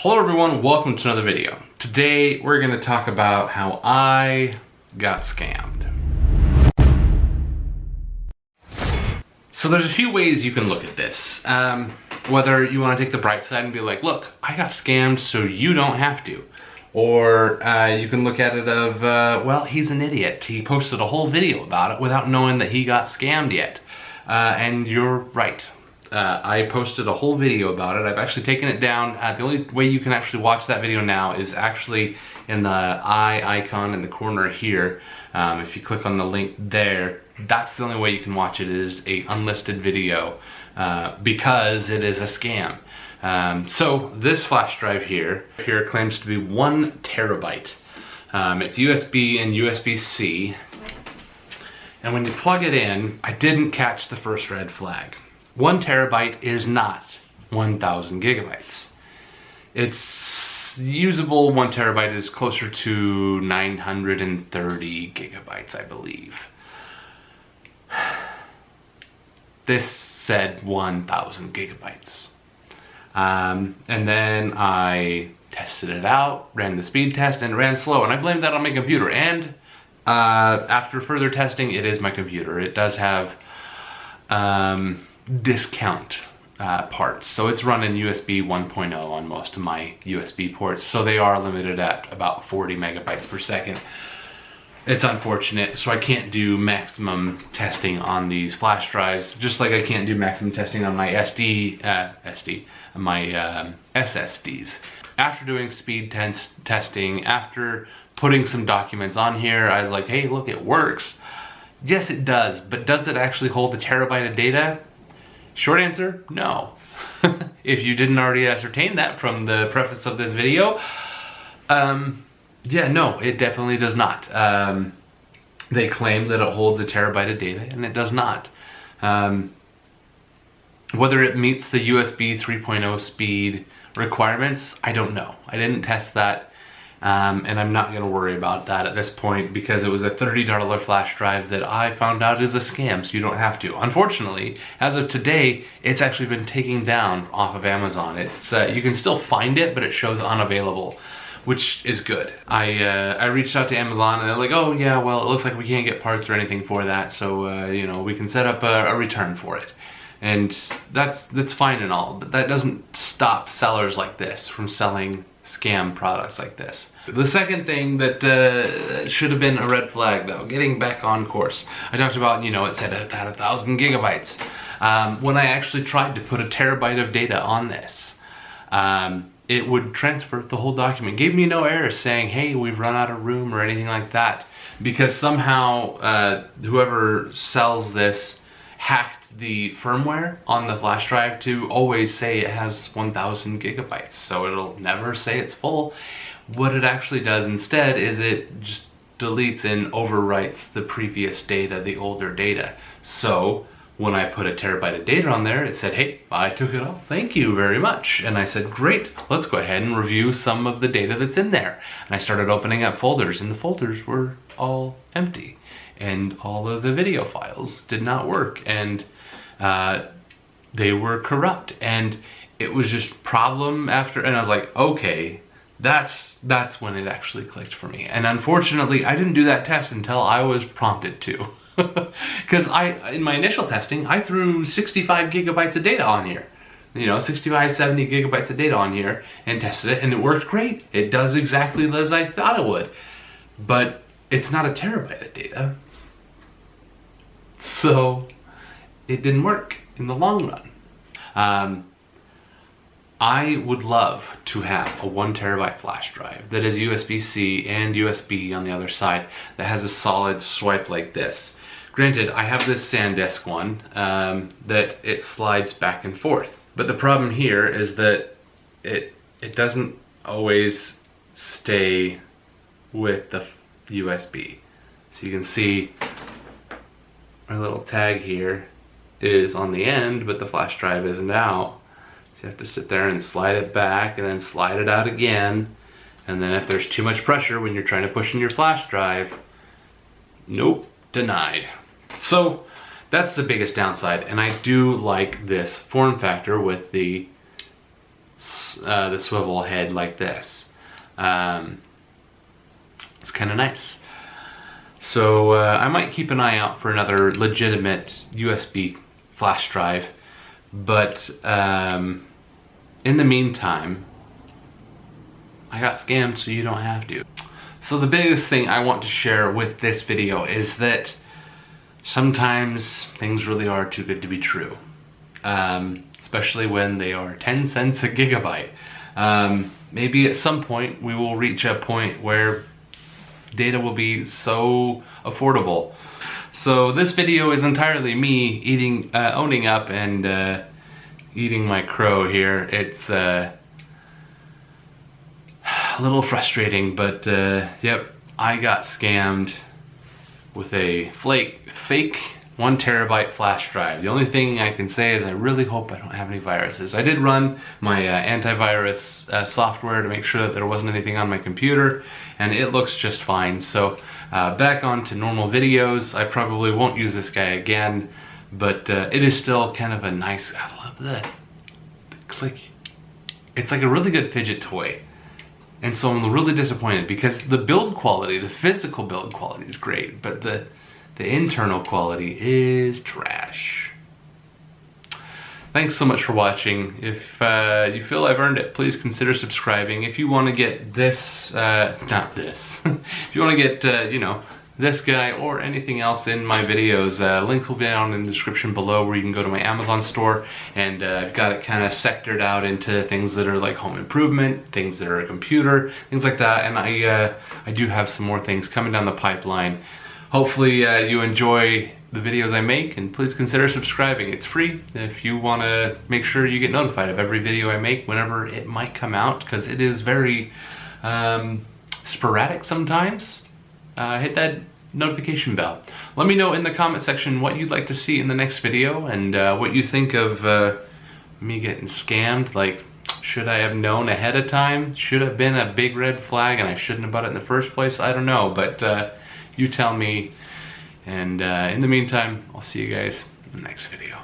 Hello everyone, welcome to another video. Today we're going to talk about how I got scammed. So there's a few ways you can look at this. Whether you want to take the bright side and be like, look, I got scammed so you don't have to. Or you can look at it of, well, he's an idiot. He posted a whole video about it without knowing that he got scammed yet. And you're right. I posted a whole video about it. I've actually taken it down. The only way you can actually watch that video now is actually in the eye icon in the corner here. If you click on the link there, that's the only way you can watch it. It is a unlisted video because it is a scam. So this flash drive here claims to be 1 terabyte. It's USB and USB-C. And when you plug it in, I didn't catch the first red flag. 1 terabyte is not 1,000 gigabytes. It's usable. 1 terabyte is closer to 930 gigabytes, I believe. This said 1,000 gigabytes. And then I tested it out, ran the speed test, and it ran slow, and I blamed that on my computer. And after further testing, it is my computer. It does have discount parts, so it's running USB 1.0 on most of my USB ports, so they are limited at about 40 megabytes per second. It's unfortunate, so I can't do maximum testing on these flash drives, just like I can't do maximum testing on my SSDs. After doing speed testing, after putting some documents on here, I was like, hey, look, it works. Yes, it does, but does it actually hold a terabyte of data? Short answer, no. If you didn't already ascertain that from the preface of this video, yeah, no, it definitely does not. They claim that it holds a terabyte of data, and it does not. Whether it meets the USB 3.0 speed requirements, I don't know. I didn't test that. And I'm not going to worry about that at this point because it was a $30 flash drive that I found out is a scam, so you don't have to. Unfortunately, as of today, it's actually been taken down off of Amazon. It's you can still find it, but it shows unavailable, which is good. I reached out to Amazon and they're like, oh yeah, well, it looks like we can't get parts or anything for that, so you know, we can set up a return for it. And that's fine and all, but that doesn't stop sellers like this from selling scam products like this. The second thing that should have been a red flag, though, getting back on course. I talked about, you know, it said it had 1,000 gigabytes. When I actually tried to put a terabyte of data on this, it would transfer the whole document. Gave me no error saying, hey, we've run out of room or anything like that. Because somehow whoever sells this hacked the firmware on the flash drive to always say it has 1,000 gigabytes. So it'll never say it's full. What it actually does instead is it just deletes and overwrites the previous data, the older data. So when I put a terabyte of data on there, it said, hey, I took it all, thank you very much. And I said, great, let's go ahead and review some of the data that's in there. And I started opening up folders, and the folders were all empty. And all of the video files did not work, and they were corrupt. And it was just problem after, and I was like, okay, that's when it actually clicked for me. And unfortunately, I didn't do that test until I was prompted to. Because in my initial testing, I threw 65 gigabytes of data on here. You know, 65, 70 gigabytes of data on here and tested it, and it worked great. It does exactly as I thought it would. But it's not a terabyte of data. So it didn't work in the long run. I would love to have a 1 terabyte flash drive that is USB-C and USB on the other side that has a solid swipe like this. Granted, I have this SanDisk one that it slides back and forth. But the problem here is that it doesn't always stay with the USB. So you can see my little tag here is on the end, but the flash drive isn't out. So you have to sit there and slide it back and then slide it out again. And then if there's too much pressure when you're trying to push in your flash drive, nope, denied. So that's the biggest downside, and I do like this form factor with the the swivel head like this. It's kind of nice. So I might keep an eye out for another legitimate USB flash drive, but in the meantime, I got scammed, so you don't have to. So the biggest thing I want to share with this video is that sometimes things really are too good to be true, especially when they are 10 cents a gigabyte. Maybe at some point we will reach a point where data will be so affordable. So this video is entirely me owning up and eating my crow here. It's a little frustrating, but yep, I got scammed with a fake 1 terabyte flash drive. The only thing I can say is I really hope I don't have any viruses. I did run my antivirus software to make sure that there wasn't anything on my computer, and it looks just fine. So back on to normal videos. I probably won't use this guy again, but it is still kind of a nice, I love the click. It's like a really good fidget toy. And so I'm really disappointed because the build quality, the physical build quality is great, but the internal quality is trash. Thanks so much for watching. If you feel I've earned it, please consider subscribing. If you want to get this, not this, if you want to get, you know, this guy or anything else in my videos, link will be down in the description below where you can go to my Amazon store, and I've got it kind of sectored out into things that are like home improvement, things that are a computer, things like that, and I do have some more things coming down the pipeline. Hopefully you enjoy the videos I make, and please consider subscribing. It's free if you want to make sure you get notified of every video I make whenever it might come out, because it is very sporadic sometimes. Hit that notification bell. Let me know in the comment section what you'd like to see in the next video, and what you think of me getting scammed. Like, should I have known ahead of time? Should have been a big red flag and I shouldn't have bought it in the first place? I don't know, but you tell me. And in the meantime, I'll see you guys in the next video.